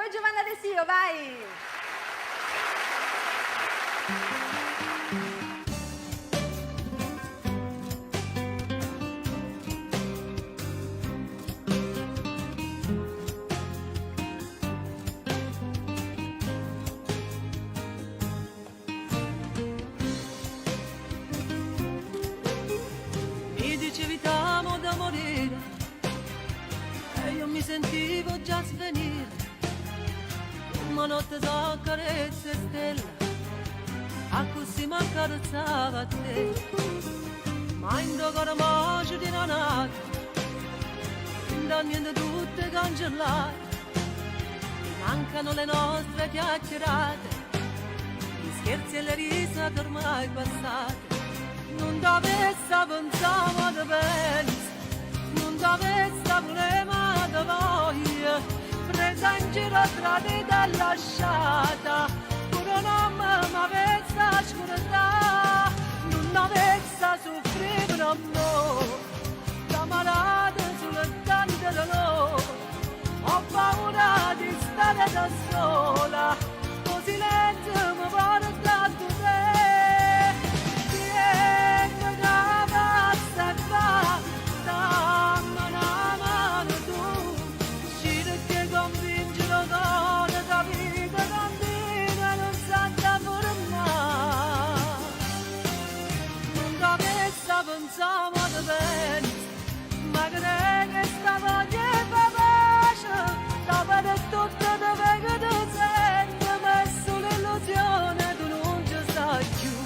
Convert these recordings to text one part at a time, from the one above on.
noi Giovanna Desio, vai! Mi dicevi t'amo da morire e io mi sentivo già svenire. Una notte so carezze e stelle, a così mi accarezzava te. Ma in cuore moce di nanata, da niente tutte cancellate. Mancano le nostre chiacchierate, gli scherzi e le risate ormai passate. Non dovesse pensare da pensi, non dovesse volere da voglia, presa in giro tradita e lasciata, pure non mi avesse scordata, non dovesse soffrire per amore, da malata sulle tante dolore, ho paura di stare da sola, con silenzio mi porta a te. Pensavo da bene, ma che sta voglia e pace, dopo tutto dove che tu senti, ma è solo illusione, tu non ci stai più.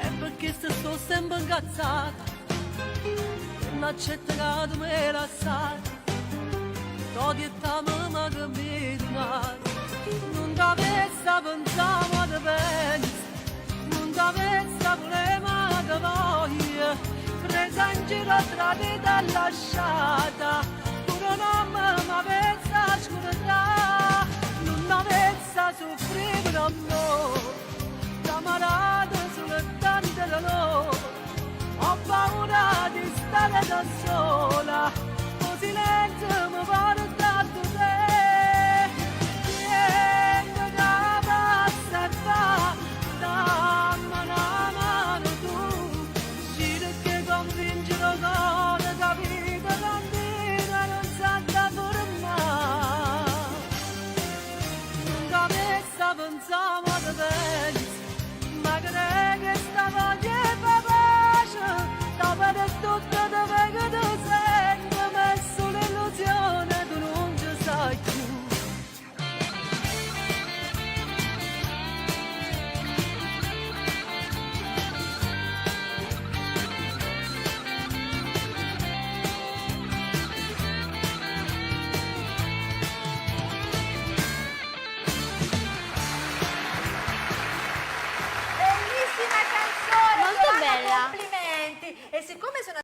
E perché se sto sempre incazzata, non accetta che tu me la sai, t'ho detto ma che mi rimane, non dovesse pensare da pensi, non dovesse volere da voglia, presa in giro tradita e lasciata, pure non mi avesse scordata, non avesse soffrire per amore. Malata sulle tante dolore, ho paura di stare da sola, con silenzio mi porta a te. Niente che passa e fa, dammi una mano tu, scire che convinci lo cuore, capito continua, non sa da pure mai. Non dovesse pensare da bene, ma che sta voglia e pace, dopo tutto dove che tu senti, ma è solo illusione, tu non ci sai più. Bellissima canzone, Molto Giovanna, bella. complimenti! E siccome sono